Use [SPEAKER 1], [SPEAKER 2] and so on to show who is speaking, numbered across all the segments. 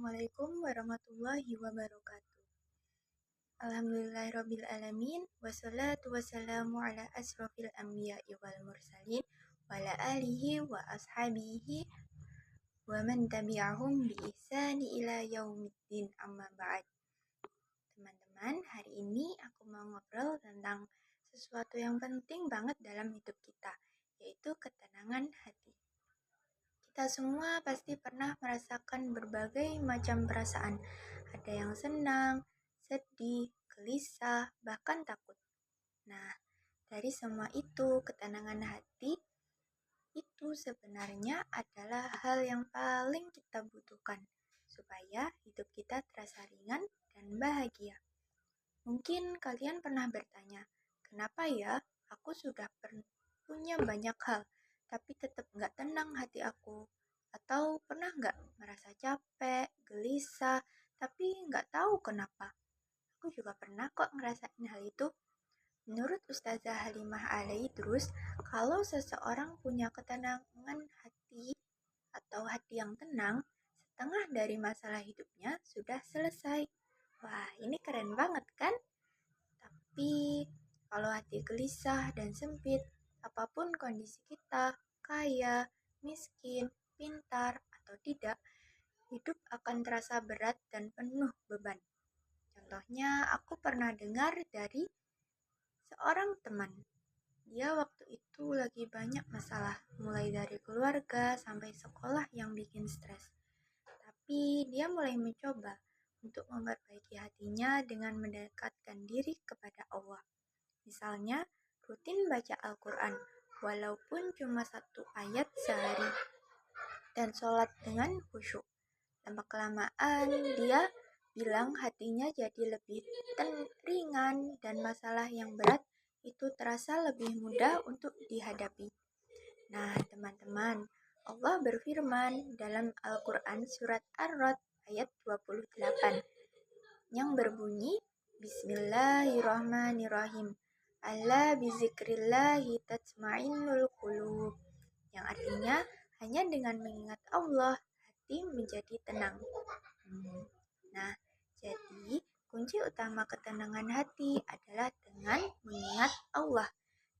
[SPEAKER 1] Assalamualaikum warahmatullahi wabarakatuh. Alhamdulillahirrabbilalamin. Wassalatu wassalamu ala asrofil anbiya'i wal mursalin wa ala alihi wa ashabihi wa man tabi'ahum bi ihsani ila yaumiddin amma ba'd. Teman-teman, hari ini aku mau ngobrol tentang sesuatu yang penting banget dalam hidup kita, yaitu ketenangan hati. Kita semua pasti pernah merasakan berbagai macam perasaan. Ada yang senang, sedih, gelisah, bahkan takut. Nah, dari semua itu, ketenangan hati itu sebenarnya adalah hal yang paling kita butuhkan supaya hidup kita terasa ringan dan bahagia. Mungkin kalian pernah bertanya, kenapa ya aku sudah punya banyak hal, tapi tetap nggak tenang hati aku? Atau pernah nggak merasa capek, gelisah, tapi nggak tahu kenapa? Aku juga pernah kok ngerasain hal itu. Menurut Ustazah Halimah Al-Idrus, kalau seseorang punya ketenangan hati atau hati yang tenang, setengah dari masalah hidupnya sudah selesai. Wah, ini keren banget kan? Tapi kalau hati gelisah dan sempit, apapun kondisi kita, kaya, miskin, pintar, atau tidak, hidup akan terasa berat dan penuh beban. Contohnya, aku pernah dengar dari seorang teman. Dia waktu itu lagi banyak masalah, mulai dari keluarga sampai sekolah yang bikin stres. Tapi dia mulai mencoba untuk memperbaiki hatinya dengan mendekatkan diri kepada Allah. Misalnya, rutin baca Al-Quran, walaupun cuma 1 ayat sehari, dan sholat dengan khusyuk. Lama-kelamaan, dia bilang hatinya jadi lebih ringan dan masalah yang berat itu terasa lebih mudah untuk dihadapi. Nah, teman-teman, Allah berfirman dalam Al-Quran surat Ar-Rod ayat 28 yang berbunyi, Bismillahirrahmanirrahim. Ala bizikrillahi tatma'innul qulub, yang artinya hanya dengan mengingat Allah hati menjadi tenang. Nah, jadi kunci utama ketenangan hati adalah dengan mengingat Allah,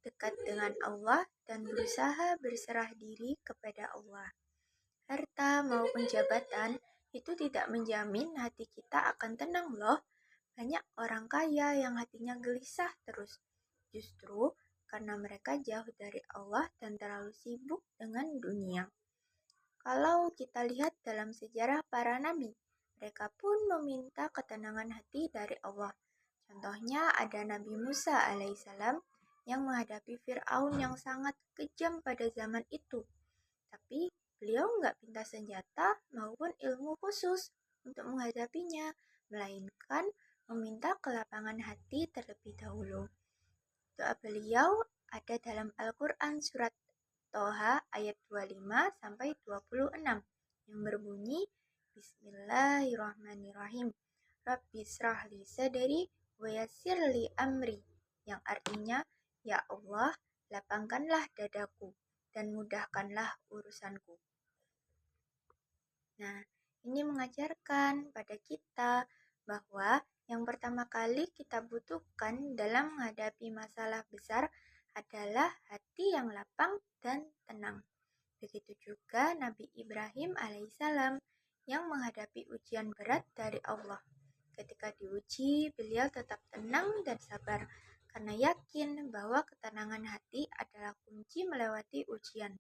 [SPEAKER 1] dekat dengan Allah, dan berusaha berserah diri kepada Allah. Harta maupun jabatan itu tidak menjamin hati kita akan tenang loh. Banyak orang kaya yang hatinya gelisah terus, justru karena mereka jauh dari Allah dan terlalu sibuk dengan dunia. Kalau kita lihat dalam sejarah para nabi, mereka pun meminta ketenangan hati dari Allah. Contohnya ada Nabi Musa alaihissalam yang menghadapi Fir'aun yang sangat kejam pada zaman itu. Tapi beliau nggak pinta senjata maupun ilmu khusus untuk menghadapinya, melainkan meminta kelapangan hati terlebih dahulu. Doa beliau ada dalam Al-Quran surat Toha ayat 25-26 yang berbunyi, Bismillahirrahmanirrahim. Rabbi srahli sadri wa yassirli amri, yang artinya, Ya Allah, lapangkanlah dadaku dan mudahkanlah urusanku. Nah, ini mengajarkan pada kita bahwa yang pertama kali kita butuhkan dalam menghadapi masalah besar adalah hati yang lapang dan tenang. Begitu juga Nabi Ibrahim alaihissalam yang menghadapi ujian berat dari Allah. Ketika diuji, beliau tetap tenang dan sabar karena yakin bahwa ketenangan hati adalah kunci melewati ujian.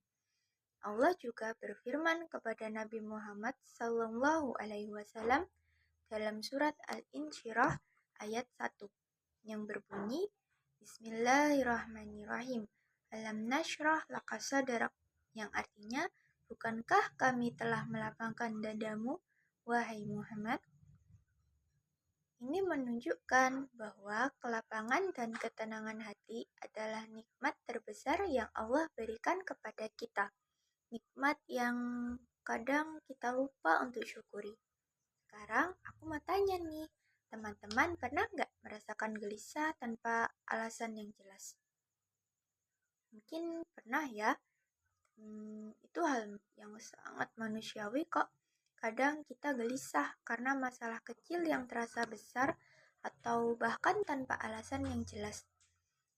[SPEAKER 1] Allah juga berfirman kepada Nabi Muhammad SAW dalam surat Al-Insyirah ayat 1 yang berbunyi, Bismillahirrahmanirrahim. Alam nashrah laka sadrak, yang artinya, bukankah kami telah melapangkan dadamu, wahai Muhammad? Ini menunjukkan bahwa kelapangan dan ketenangan hati adalah nikmat terbesar yang Allah berikan kepada kita. Nikmat yang kadang kita lupa untuk syukuri. Sekarang aku mau tanya nih, teman-teman pernah nggak merasakan gelisah tanpa alasan yang jelas? Mungkin pernah ya, itu hal yang sangat manusiawi kok. Kadang kita gelisah karena masalah kecil yang terasa besar atau bahkan tanpa alasan yang jelas.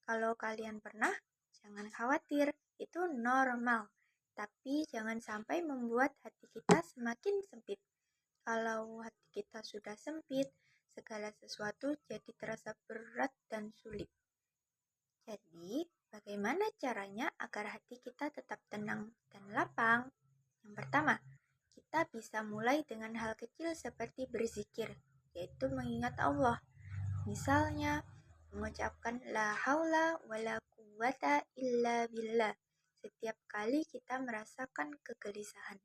[SPEAKER 1] Kalau kalian pernah, jangan khawatir, itu normal. Tapi jangan sampai membuat hati kita semakin sempit. Kalau hati kita sudah sempit, segala sesuatu jadi terasa berat dan sulit. Jadi, bagaimana caranya agar hati kita tetap tenang dan lapang? Yang pertama, kita bisa mulai dengan hal kecil seperti berzikir, yaitu mengingat Allah. Misalnya, mengucapkan la haula wa la quwata illa billah setiap kali kita merasakan kegelisahan.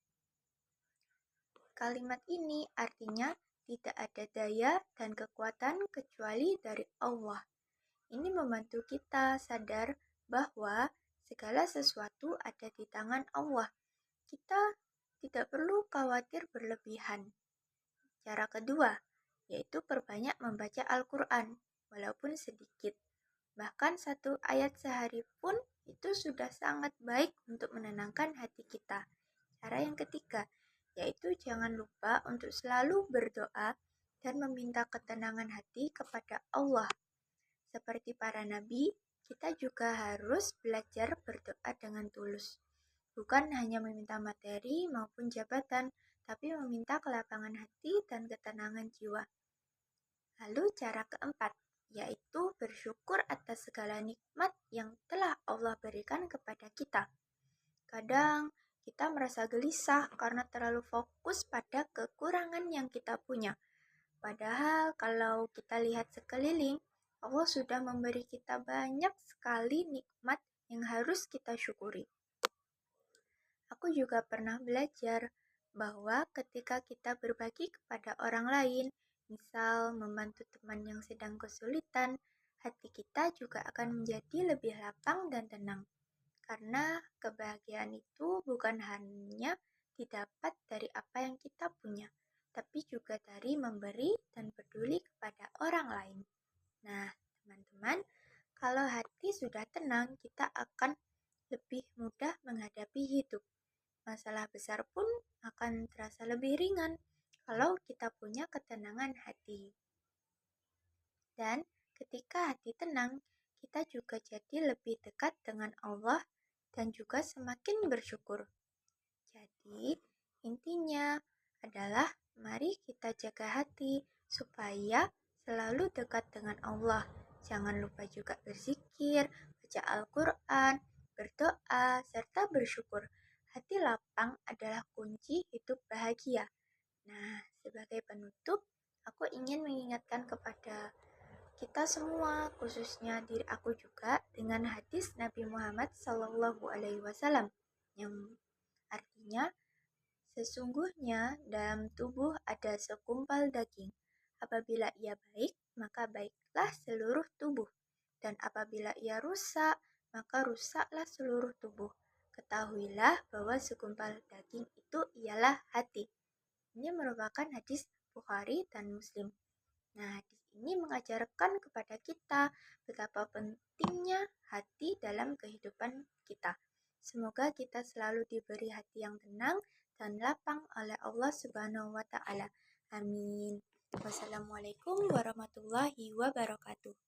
[SPEAKER 1] Kalimat ini artinya tidak ada daya dan kekuatan kecuali dari Allah. Ini membantu kita sadar bahwa segala sesuatu ada di tangan Allah. Kita tidak perlu khawatir berlebihan. Cara kedua, yaitu perbanyak membaca Al-Quran, walaupun sedikit. Bahkan satu ayat sehari pun itu sudah sangat baik untuk menenangkan hati kita. Cara yang ketiga, yaitu jangan lupa untuk selalu berdoa dan meminta ketenangan hati kepada Allah. Seperti para nabi, kita juga harus belajar berdoa dengan tulus. Bukan hanya meminta materi maupun jabatan, tapi meminta kelapangan hati dan ketenangan jiwa. Lalu cara keempat, yaitu bersyukur atas segala nikmat yang telah Allah berikan kepada kita. Kadang kita merasa gelisah karena terlalu fokus pada kekurangan yang kita punya. Padahal kalau kita lihat sekeliling, Allah sudah memberi kita banyak sekali nikmat yang harus kita syukuri. Aku juga pernah belajar bahwa ketika kita berbagi kepada orang lain, misal membantu teman yang sedang kesulitan, hati kita juga akan menjadi lebih lapang dan tenang. Karena kebahagiaan itu bukan hanya didapat dari apa yang kita punya, tapi juga dari memberi dan peduli kepada orang lain. Nah, teman-teman, kalau hati sudah tenang, kita akan lebih mudah menghadapi hidup. Masalah besar pun akan terasa lebih ringan kalau kita punya ketenangan hati. Dan ketika hati tenang, kita juga jadi lebih dekat dengan Allah dan juga semakin bersyukur. Jadi, intinya adalah mari kita jaga hati supaya selalu dekat dengan Allah. Jangan lupa juga berzikir, baca Al-Quran, berdoa, serta bersyukur. Hati lapang adalah kunci hidup bahagia. Nah, sebagai penutup, aku ingin mengingatkan kepada kita semua, khususnya diri aku juga, dengan hadis Nabi Muhammad SAW yang artinya, sesungguhnya dalam tubuh ada segumpal daging. Apabila ia baik, maka baiklah seluruh tubuh. Dan apabila ia rusak, maka rusaklah seluruh tubuh. Ketahuilah bahwa segumpal daging itu ialah hati. Ini merupakan hadis Bukhari dan Muslim. Nah, hadis ini mengajarkan kepada kita betapa pentingnya hati dalam kehidupan kita. Semoga kita selalu diberi hati yang tenang dan lapang oleh Allah Subhanahu wa Ta'ala. Amin. Wassalamualaikum warahmatullahi wabarakatuh.